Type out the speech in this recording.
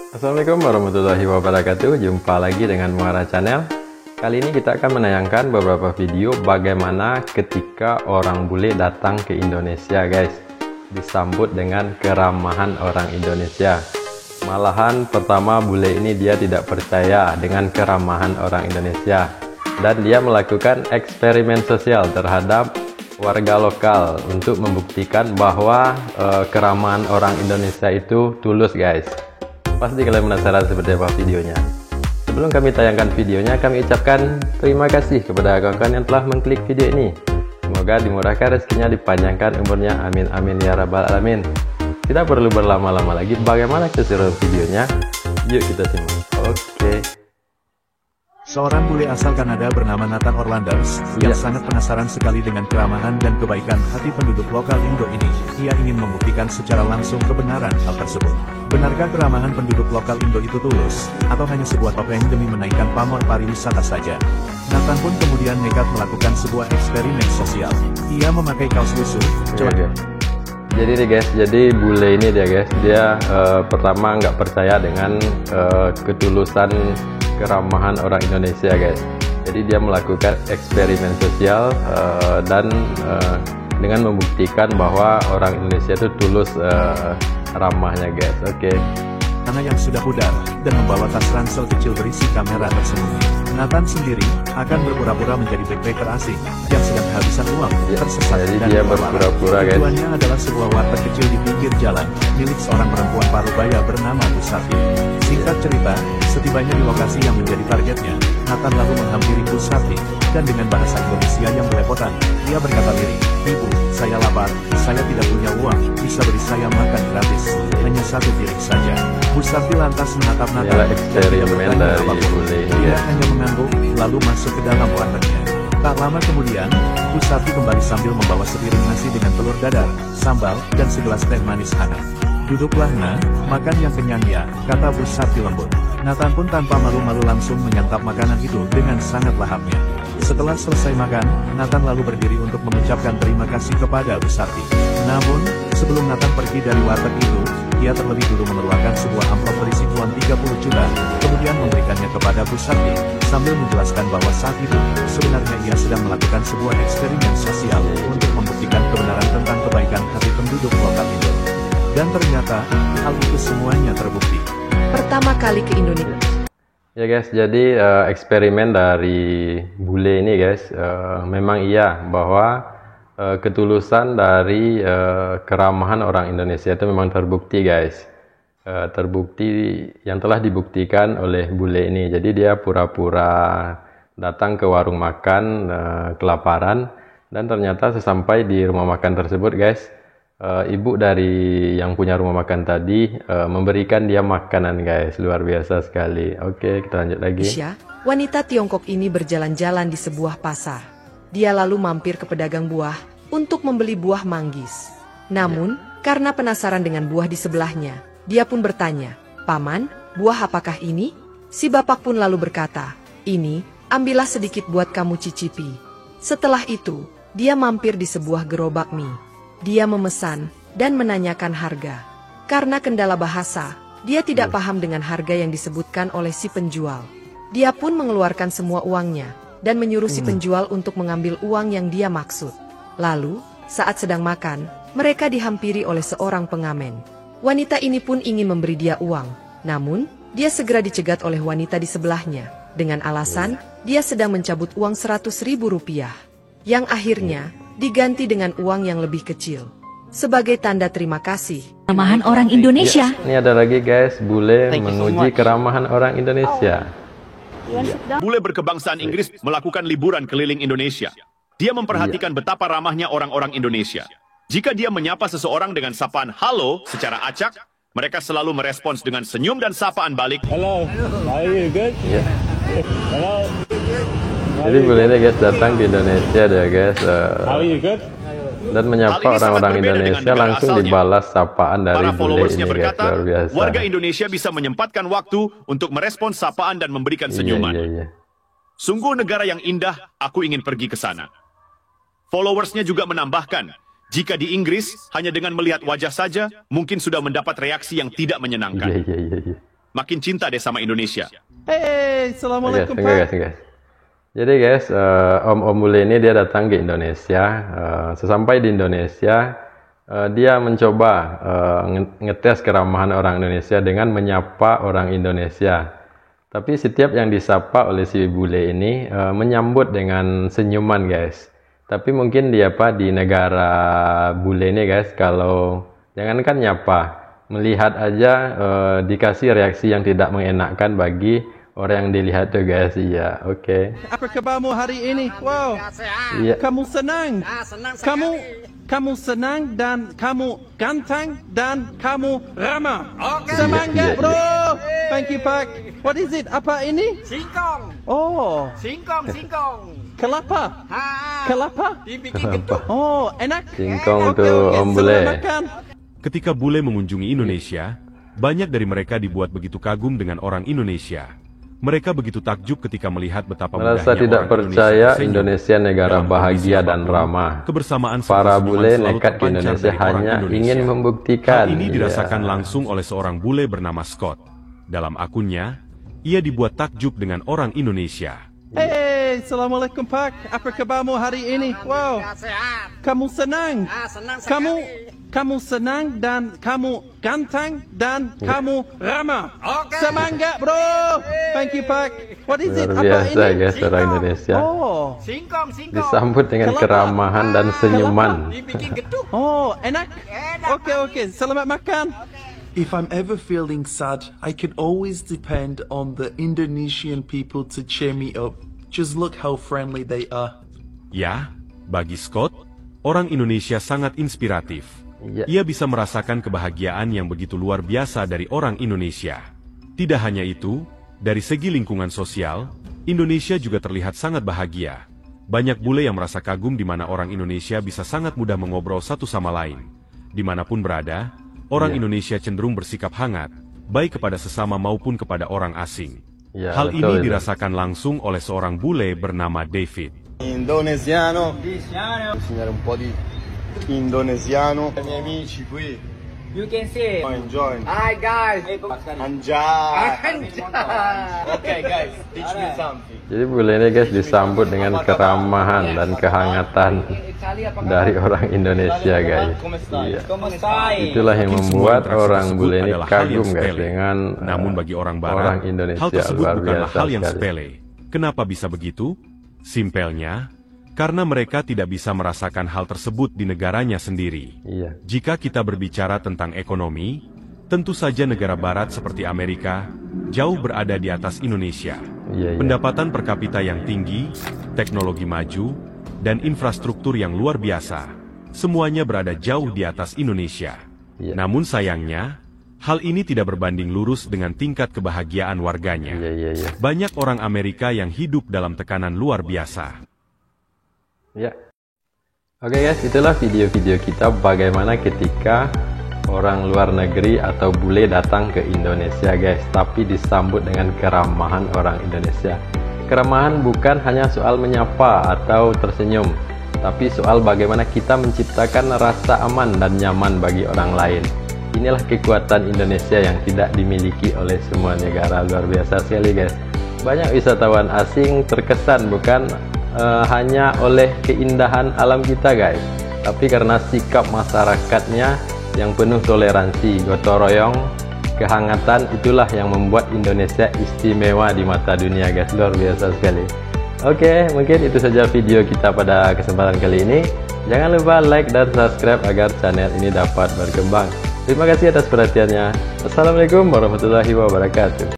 Assalamualaikum warahmatullahi wabarakatuh. Jumpa lagi dengan Muara Channel. Kali ini kita akan menayangkan beberapa video bagaimana ketika orang bule datang ke Indonesia, guys. Disambut dengan keramahan orang Indonesia. Malahan pertama bule ini dia tidak percaya dengan keramahan orang Indonesia, dan dia melakukan eksperimen sosial terhadap warga lokal untuk membuktikan bahwa keramahan orang Indonesia itu tulus, guys. Pasti kalian penasaran seperti apa videonya. Sebelum kami tayangkan videonya, kami ucapkan terima kasih kepada kawan-kawan yang telah mengklik video ini. Semoga dimurahkan rezekinya, dipanjangkan umurnya, amin amin ya rabbal alamin. Tidak perlu berlama-lama lagi, bagaimana keseruan videonya? Yuk kita simak. Oke. Seorang bule asal Kanada bernama Nathan Orlanders, yang sangat penasaran sekali dengan keramahan dan kebaikan hati penduduk lokal Indo ini. Ia ingin membuktikan secara langsung kebenaran hal tersebut. Benarkah keramahan penduduk lokal Indo itu tulus, atau hanya sebuah topeng demi menaikkan pamor pariwisata saja? Nathan pun kemudian nekat melakukan sebuah eksperimen sosial. Ia memakai kaos lusuh, celana. Jadi nih guys, jadi bule ini dia pertama nggak percaya dengan ketulusan keramahan orang Indonesia, guys. Jadi dia melakukan eksperimen sosial dan dengan membuktikan bahwa orang Indonesia itu tulus ramahnya, guys. Oke. Karena yang sudah pudar dan membawa tas ransel kecil berisi kamera tersembunyi. Nathan sendiri akan berpura-pura menjadi backpacker asing yang sedang kehabisan uang, tersesat jadi dan dia berpura-pura, guys. Tujuannya adalah sebuah warteg kecil di pinggir jalan milik seorang perempuan parubaya bernama Bu Safi. Singkat cerita, setibanya di lokasi yang menjadi targetnya, Nathan lalu menghampiri Bu Safi dan dengan bahasa Indonesia yang belepotan, dia berkata lirih, "Ibu, saya lapar, saya tidak punya uang, bisa beri saya makan gratis, hanya satu piring saja." Bu Safi lantas menatap Nathan. Eksperimen dari bule ini. Dia hanya mengangguk, lalu masuk ke dalam wartegnya. Tak lama kemudian, Bu Safi kembali sambil membawa sepiring nasi dengan telur dadar, sambal, dan segelas teh manis hangat. "Duduklah nak, makan yang kenyang ya," kata Bu Safi lembut. Nathan pun tanpa malu-malu langsung menyantap makanan itu dengan sangat lahapnya. Setelah selesai makan, Nathan lalu berdiri untuk mengucapkan terima kasih kepada Bu Safi. Namun, sebelum Nathan pergi dari warteg itu, dia terlebih dulu mengeluarkan sebuah amplop berisi uang 30 juta, kemudian memberikannya kepada Bu Safi, sambil menjelaskan bahwa saat itu, sebenarnya ia sedang melakukan sebuah eksperimen sosial untuk membuktikan kebenaran tentang kebaikan hati penduduk lokal itu. Dan ternyata, hal itu semuanya terbukti. Pertama kali ke Indonesia. Ya guys, jadi eksperimen dari bule ini, guys, memang iya bahwa ketulusan dari keramahan orang Indonesia itu memang terbukti, guys. Terbukti yang telah dibuktikan oleh bule ini. Jadi dia pura-pura datang ke warung makan kelaparan, dan ternyata sesampai di rumah makan tersebut, guys, ibu dari yang punya rumah makan tadi memberikan dia makanan, guys. Luar biasa sekali. Oke, kita lanjut lagi. Wanita Tiongkok ini berjalan-jalan di sebuah pasar. Dia lalu mampir ke pedagang buah untuk membeli buah manggis. Namun, karena penasaran dengan buah di sebelahnya, dia pun bertanya, "Paman, buah apakah ini?" Si bapak pun lalu berkata, "Ini, ambillah sedikit buat kamu cicipi." Setelah itu, dia mampir di sebuah gerobak mie. Dia memesan dan menanyakan harga. Karena kendala bahasa, dia tidak paham dengan harga yang disebutkan oleh si penjual. Dia pun mengeluarkan semua uangnya dan menyuruh si penjual untuk mengambil uang yang dia maksud. Lalu, saat sedang makan, mereka dihampiri oleh seorang pengamen. Wanita ini pun ingin memberi dia uang, namun dia segera dicegat oleh wanita di sebelahnya dengan alasan dia sedang mencabut uang 100.000 rupiah, yang akhirnya diganti dengan uang yang lebih kecil. Sebagai tanda terima kasih. Keramahan orang Indonesia. Ini ada lagi, guys, bule menguji keramahan orang Indonesia. Bule berkebangsaan Inggris melakukan liburan keliling Indonesia. Dia memperhatikan betapa ramahnya orang-orang Indonesia. Jika dia menyapa seseorang dengan sapaan halo secara acak, mereka selalu merespons dengan senyum dan sapaan balik. Hello, are you good? Hello. Jadi bule ini, guys, datang di Indonesia deh, guys, How are you good? dan menyapa orang-orang Indonesia, langsung dibalas sapaan dari Para bule followersnya ini, guys. berkata, Luar biasa. warga Indonesia bisa menyempatkan waktu untuk merespons sapaan dan memberikan senyuman. Iya. Sungguh negara yang indah, aku ingin pergi ke sana. Followersnya juga menambahkan, jika di Inggris, hanya dengan melihat wajah saja, mungkin sudah mendapat reaksi yang tidak menyenangkan. Iya. makin cinta deh sama Indonesia. Hey, Assalamualaikum Guys, Pak. Jadi guys, Om bule ini dia datang ke Indonesia. Sesampai di Indonesia, dia mencoba ngetes keramahan orang Indonesia dengan menyapa orang Indonesia. Tapi setiap yang disapa oleh si bule ini menyambut dengan senyuman guys. Tapi mungkin di negara bule ini guys, kalau jangankan nyapa, melihat aja dikasih reaksi yang tidak mengenakkan bagi orang yang dilihat tuh guys. Iya, oke. Apa kabarmu hari ini? Wow. Iya. Kamu senang? Kamu senang dan kamu ganteng dan kamu ramah. Semangat, bro. Thank you, Pak. What is it? Apa ini? Singkong. Oh, Singkong. kelapa. Ha. Kelapa. Dibikin getuk. Oh, enak. Singkong Oke, tuh Om bule. selamat makan. Ketika bule mengunjungi Indonesia, banyak dari mereka dibuat begitu kagum dengan orang Indonesia. Mereka begitu takjub ketika melihat betapa Merasa mudahnya tidak orang percaya tersenyum. Indonesia negara Dalam bahagia kondisi dan apapun, ramah. Kebersamaan Para serta bule senyuman selalu nekat ke terpancar Indonesia dari orang hanya Indonesia. ingin membuktikan. Hal ini dirasakan Iya. langsung oleh seorang bule bernama Scott. Dalam akunnya, ia dibuat takjub dengan orang Indonesia. Hey, Assalamualaikum Pak. Apa kabarmu hari ini? Wow. Sehat. Kamu senang? Senang Kamu senang dan kamu ganteng dan kamu ramah. Semangat, bro. Thank you, Pak. What is it? Luar Apa biasa ini? guys orang Indonesia. Oh, Singkong. Disambut dengan Kelapa. keramahan dan senyuman. Dibikin getuk. oh, enak. Oke. Selamat makan. If I'm ever feeling sad, I can always depend on the Indonesian people to cheer me up. Just look how friendly they are. Ya, bagi Scott, orang Indonesia sangat inspiratif. Iya. Ia bisa merasakan kebahagiaan yang begitu luar biasa dari orang Indonesia. Tidak hanya itu, dari segi lingkungan sosial, Indonesia juga terlihat sangat bahagia. Banyak bule yang merasa kagum di mana orang Indonesia bisa sangat mudah mengobrol satu sama lain. Dimanapun berada, orang Indonesia cenderung bersikap hangat, baik kepada sesama maupun kepada orang asing. Ya, Hal betul ini itu. dirasakan langsung oleh seorang bule bernama David. Indonesiano, insegnare un po' di indonesiano ai miei amici qui. You can see. Enjoy. Hi guys. Anjay. Okay guys, teach me something. Jadi bule ini guys disambut dengan keramahan dan kehangatan dari orang Indonesia guys. Iya. Itulah yang Mungkin semua membuat interaksi orang tersebut bule ini adalah hal yang kagum guys sepele. dengan Namun bagi orang Barat, orang Indonesia. hal tersebut Luar bukanlah biasa hal yang sekali. sepele. Kenapa bisa begitu? Simpelnya, karena mereka tidak bisa merasakan hal tersebut di negaranya sendiri. Iya. Jika kita berbicara tentang ekonomi, tentu saja negara Barat seperti Amerika jauh berada di atas Indonesia. Iya. Pendapatan per kapita yang tinggi, teknologi maju, dan infrastruktur yang luar biasa, semuanya berada jauh di atas Indonesia. Iya. Namun sayangnya, hal ini tidak berbanding lurus dengan tingkat kebahagiaan warganya. Iya. Banyak orang Amerika yang hidup dalam tekanan luar biasa. Ya. Oke guys, itulah video-video kita bagaimana ketika orang luar negeri atau bule datang ke Indonesia guys, tapi disambut dengan keramahan orang Indonesia. Keramahan bukan hanya soal menyapa atau tersenyum, tapi soal bagaimana kita menciptakan rasa aman dan nyaman bagi orang lain. Inilah kekuatan Indonesia yang tidak dimiliki oleh semua negara. Luar biasa sekali guys. Banyak wisatawan asing terkesan bukan hanya oleh keindahan alam kita guys, tapi karena sikap masyarakatnya yang penuh toleransi, gotong royong, kehangatan. Itulah yang membuat Indonesia istimewa di mata dunia guys. Luar biasa sekali. Oke, mungkin itu saja video kita pada kesempatan kali ini. Jangan lupa like dan subscribe agar channel ini dapat berkembang. Terima kasih atas perhatiannya. Assalamualaikum warahmatullahi wabarakatuh.